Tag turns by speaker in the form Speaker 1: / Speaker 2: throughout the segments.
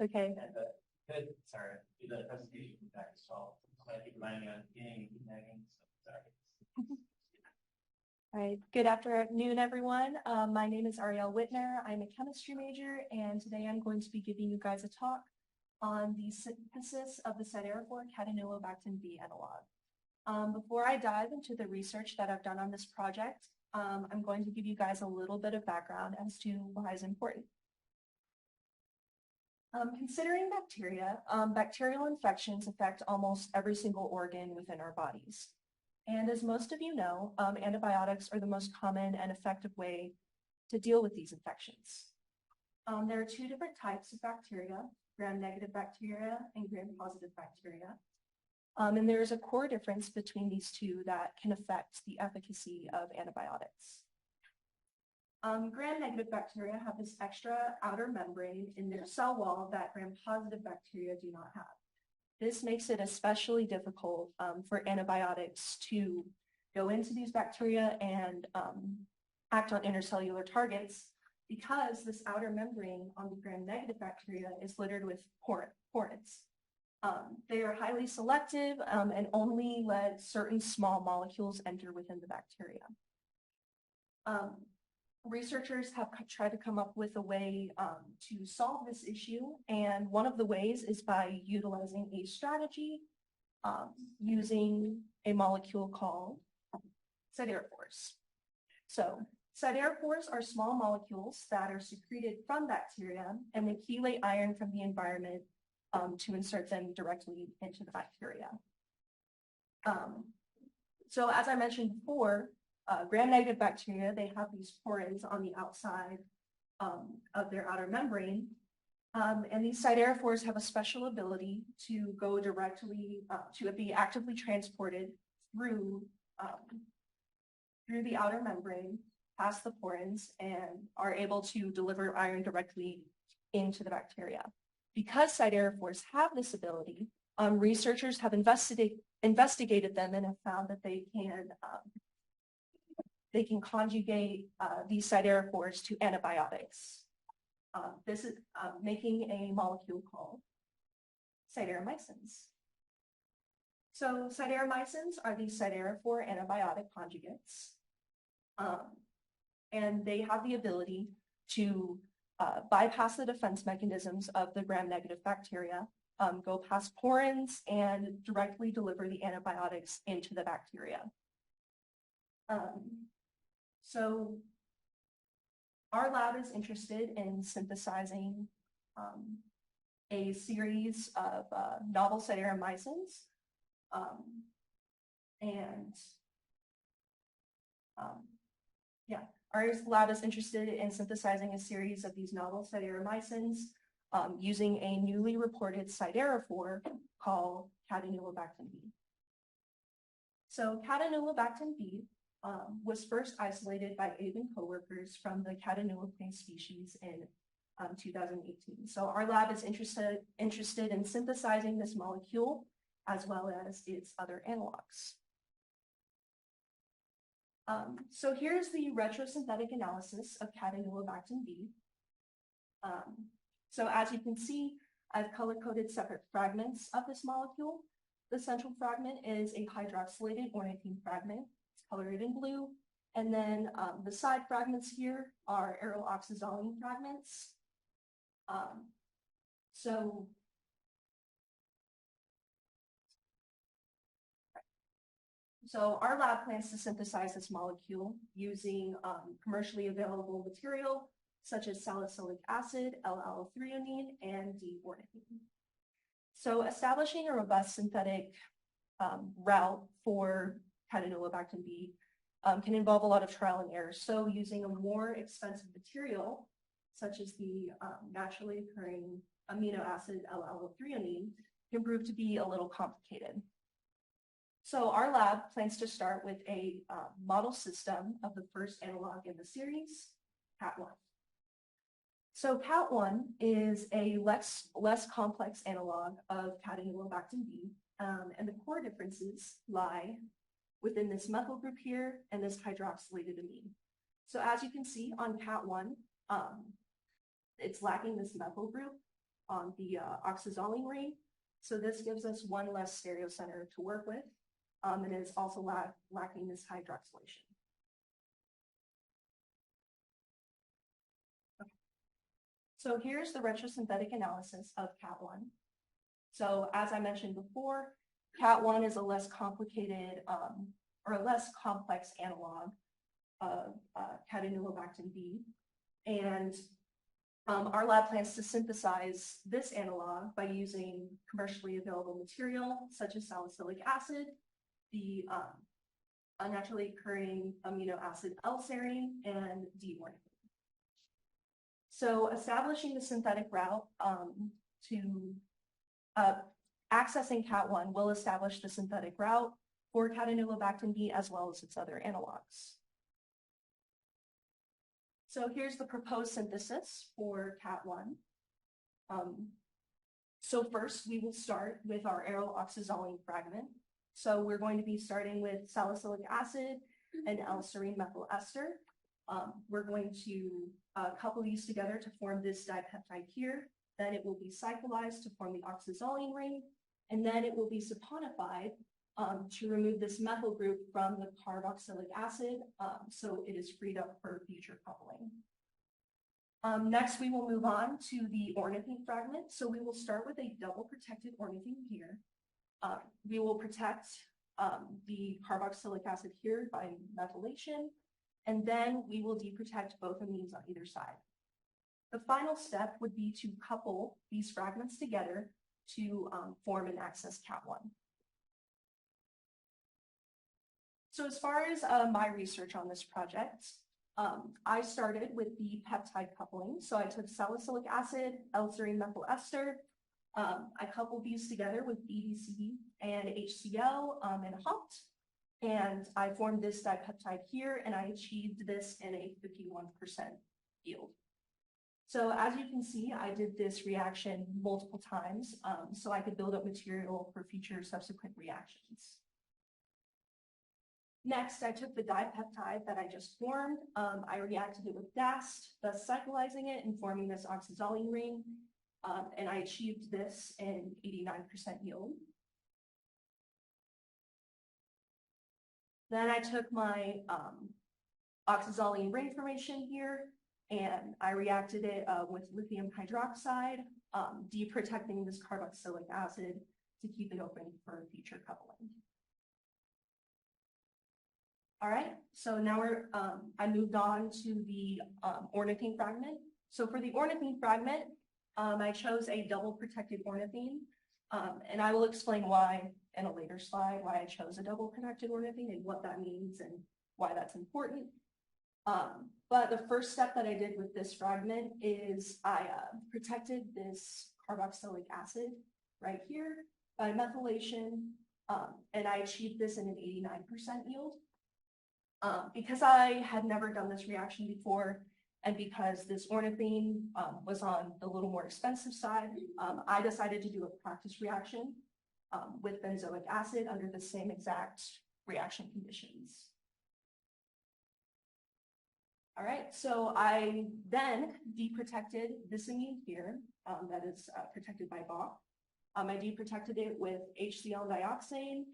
Speaker 1: Okay.
Speaker 2: Good, sorry, do the presentation back as well. So I keep reminding me on beginning and nagging, so sorry.
Speaker 1: All right, good afternoon, everyone. My name is Arielle Whitner. I'm a chemistry major, and today I'm going to be giving you guys a talk on the synthesis of the siderophore catenylobactam B analog. Before I dive into the research that I've done on this project, I'm going to give you guys a little bit of background as to why it's important. Considering bacteria, bacterial infections affect almost every single organ within our bodies. And as most of you know, antibiotics are the most common and effective way to deal with these infections. There are two different types of bacteria, gram-negative bacteria and gram-positive bacteria. And there is a core difference between these two that can affect the efficacy of antibiotics. Gram-negative bacteria have this extra outer membrane in their cell wall that gram-positive bacteria do not have. This makes it especially difficult for antibiotics to go into these bacteria and act on intercellular targets because this outer membrane on the gram-negative bacteria is littered with porins. They are highly selective and only let certain small molecules enter within the bacteria. Researchers have tried to come up with a way to solve this issue, and one of the ways is by utilizing a strategy using a molecule called siderophores. So siderophores are small molecules that are secreted from bacteria, and they chelate iron from the environment to insert them directly into the bacteria. So as I mentioned before, gram-negative bacteria, they have these porins on the outside of their outer membrane. And these siderophores have a special ability to go directly, to be actively transported through the outer membrane, past the porins, and are able to deliver iron directly into the bacteria. Because siderophores have this ability, researchers have investigated them and have found that they can conjugate these siderophores to antibiotics. This is making a molecule called sideromycins. So sideromycins are these siderophore antibiotic conjugates. And they have the ability to bypass the defense mechanisms of the gram-negative bacteria, go past porins, and directly deliver the antibiotics into the bacteria. So our lab is interested in synthesizing a series of novel sideromycins, our lab is interested in synthesizing a series of these novel sideromycins using a newly reported siderophore called catenylobactam B. So catenylobactam B was first isolated by Abe and coworkers from the catenylobactam species in 2018. So our lab is interested in synthesizing this molecule as well as its other analogs. So here's the retrosynthetic analysis of catenylobactam B. So as you can see, I've color-coded separate fragments of this molecule. The central fragment is a hydroxylated ornithine fragment. It's colored in blue. And then the side fragments here are aryl oxazoline fragments. So our lab plans to synthesize this molecule using commercially available material such as salicylic acid, L-allothreonine, and D-ornithine. So establishing a robust synthetic route for catenylobactam B can involve a lot of trial and error. So using a more expensive material, such as the naturally occurring amino acid L-allothreonine, can prove to be a little complicated. So our lab plans to start with a model system of the first analog in the series, CAT1. So CAT1 is a less complex analog of catenylobactam B, and the core differences lie within this methyl group here and this hydroxylated amine. So as you can see on CAT1, it's lacking this methyl group, on the oxazoline ring. So this gives us one less stereocenter to work with, and is also lacking this hydroxylation. Okay. So here's the retrosynthetic analysis of CAT1. So as I mentioned before, CAT1 is a less complicated or a less complex analog of catenulobactam B. And our lab plans to synthesize this analog by using commercially available material such as salicylic acid, the unnaturally occurring amino acid L-serine, and D-ornithine. So establishing the synthetic route to accessing CAT1 will establish the synthetic route for catenulobactam B as well as its other analogs. So here's the proposed synthesis for CAT1. So first we will start with our aryl oxazoline fragment. So we're going to be starting with salicylic acid and L-serine methyl ester. We're going to couple these together to form this dipeptide here. Then it will be cyclized to form the oxazoline ring, and then it will be saponified to remove this methyl group from the carboxylic acid, so it is freed up for future coupling. Next, we will move on to the ornithine fragment. So we will start with a double protected ornithine here. We will protect the carboxylic acid here by methylation, and then we will deprotect both amines on either side. The final step would be to couple these fragments together to form and access CAT1. So as far as my research on this project, I started with the peptide coupling. So I took salicylic acid, L-serine methyl ester. I coupled these together with EDC and HCl and humped. And I formed this dipeptide here, and I achieved this in a 51% yield. So as you can see, I did this reaction multiple times so I could build up material for future subsequent reactions. Next, I took the dipeptide that I just formed. I reacted it with DAST, thus cyclizing it and forming this oxazoline ring. And I achieved this in 89% yield. Then I took my oxazoline ring formation here, and I reacted it with lithium hydroxide, deprotecting this carboxylic acid to keep it open for future coupling. All right, so now I moved on to the ornithine fragment. So for the ornithine fragment, I chose a double protected ornithine, and I will explain why in a later slide, why I chose a double protected ornithine and what that means and why that's important. But the first step that I did with this fragment is I protected this carboxylic acid right here by methylation, and I achieved this in an 89% yield. Because I had never done this reaction before, and because this ornithine was on the little more expensive side, I decided to do a practice reaction with benzoic acid under the same exact reaction conditions. All right, so I then deprotected this amine here that is protected by Bach. I deprotected it with HCl dioxane,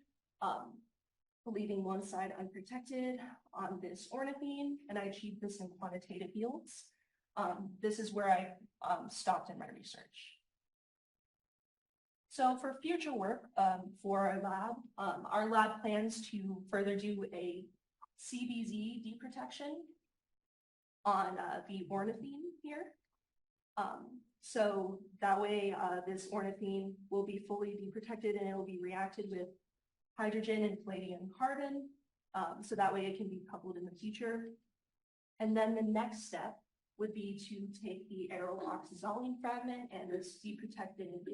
Speaker 1: leaving one side unprotected on this ornithine, and I achieved this in quantitative yields. This is where I stopped in my research. So for future work for our lab plans to further do a CBZ deprotection on the ornithine here. So that way this ornithine will be fully deprotected and it will be reacted with hydrogen and palladium and carbon. So that way it can be coupled in the future. And then the next step would be to take the aryl oxazoline fragment and this deprotected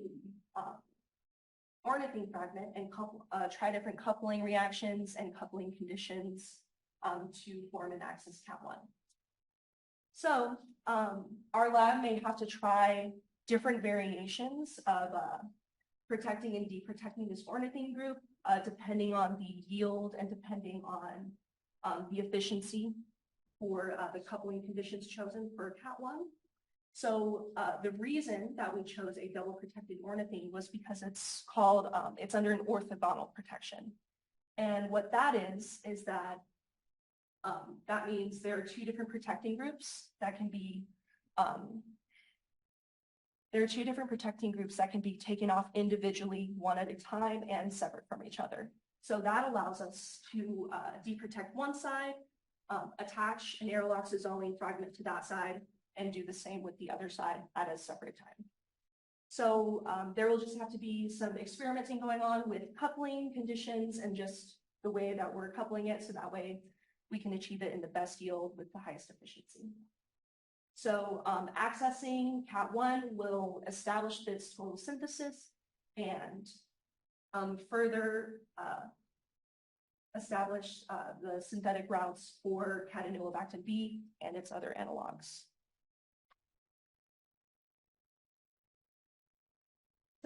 Speaker 1: ornithine fragment and try different coupling reactions and coupling conditions to form and access CAT1. So our lab may have to try different variations of protecting and deprotecting this ornithine group, depending on the yield and depending on the efficiency for the coupling conditions chosen for CAT1. So the reason that we chose a double protected ornithine was because it's called, it's under an orthogonal protection. And what that is that that means there are two different protecting groups that can be, taken off individually, one at a time and separate from each other. So that allows us to deprotect one side, attach an aeroloxazolene fragment to that side, and do the same with the other side at a separate time. So there will just have to be some experimenting going on with coupling conditions and just the way that we're coupling it, so that way we can achieve it in the best yield with the highest efficiency. So accessing Cat1 will establish this total synthesis and further establish the synthetic routes for catanilobactam B and its other analogs.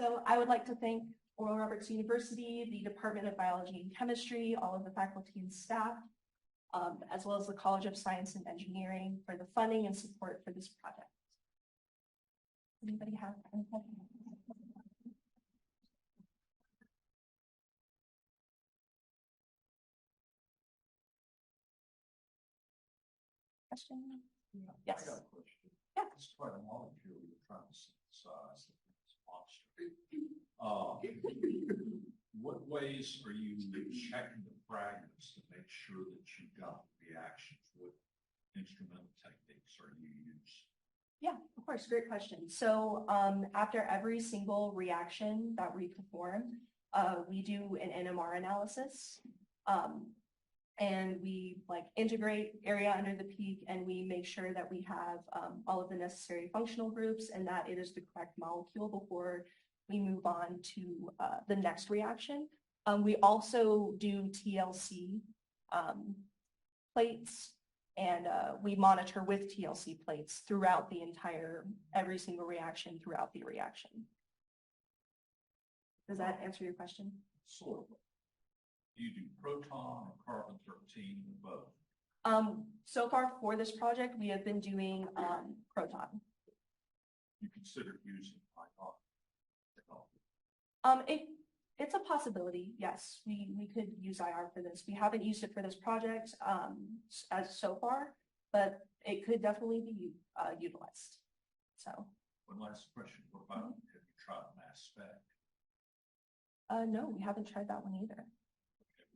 Speaker 1: So I would like to thank Oral Roberts University, the Department of Biology and Chemistry, all of the faculty and staff, as well as the College of Science and Engineering for the funding and support for this project. Anybody have any questions? Question?
Speaker 3: Yeah,
Speaker 1: Yes.
Speaker 3: I got a question.
Speaker 1: Yeah.
Speaker 3: It's quite a molecule you're trying to synthesize. It's a monster. What ways are you checking the fragments to make sure that you've got reactions? What instrumental techniques are you using?
Speaker 1: Yeah, of course, great question. So after every single reaction that we perform, we do an NMR analysis. And we integrate area under the peak, and we make sure that we have all of the necessary functional groups and that it is the correct molecule before we move on to the next reaction. We also do TLC plates, and we monitor with TLC plates throughout the every single reaction throughout the reaction. Does that answer your question?
Speaker 3: Sort of. Do you do proton or carbon-13 or both?
Speaker 1: So far for this project, we have been doing proton.
Speaker 3: You consider using ion technology?
Speaker 1: It's a possibility, yes. We could use IR for this. We haven't used it for this project as so far, but it could definitely be utilized. So.
Speaker 3: One last question. What about, have you tried mass spec?
Speaker 1: No, we haven't tried that one either.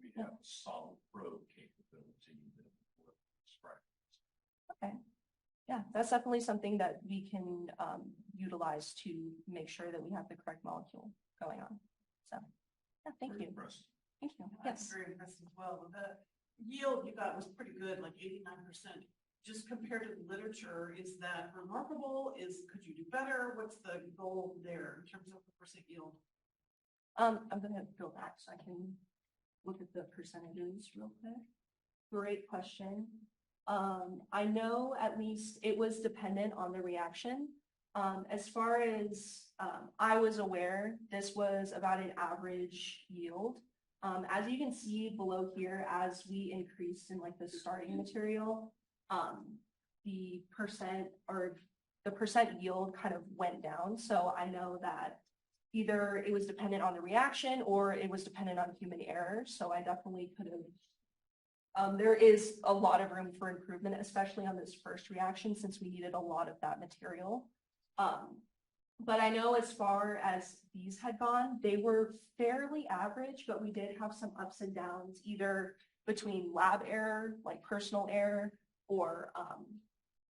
Speaker 3: We have a solid probe capability that works right.
Speaker 1: Okay. Yeah, that's definitely something that we can utilize to make sure that we have the correct molecule going on. So, yeah, thank you.
Speaker 3: Impressive.
Speaker 1: Thank you.
Speaker 4: That's
Speaker 1: Yes.
Speaker 4: very impressive as well. The yield you got was pretty good, like 89%. Just compared to the literature, is that remarkable? Could you do better? What's the goal there in terms of the percent yield?
Speaker 1: I'm gonna go back so I can look at the percentages real quick. Great question. I know at least it was dependent on the reaction. As far as I was aware, this was about an average yield. As you can see below here, as we increased in the starting material, the percent yield kind of went down. So I know that either it was dependent on the reaction or it was dependent on human error. So I definitely could have, there is a lot of room for improvement, especially on this first reaction, since we needed a lot of that material. But I know as far as these had gone, they were fairly average, but we did have some ups and downs, either between lab error, like personal error, or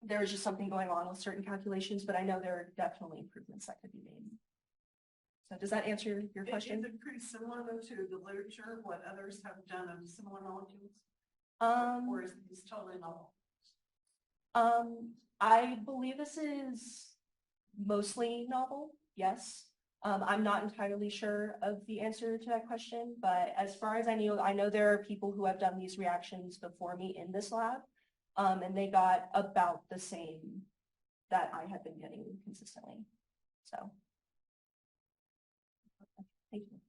Speaker 1: there was just something going on with certain calculations, but I know there are definitely improvements that could be made. So does that answer your question?
Speaker 4: Is it pretty similar though to the literature, what others have done of similar molecules? Or is this totally novel?
Speaker 1: I believe this is mostly novel, yes. I'm not entirely sure of the answer to that question, but as far as I know there are people who have done these reactions before me in this lab, and they got about the same that I have been getting consistently. So, thank you.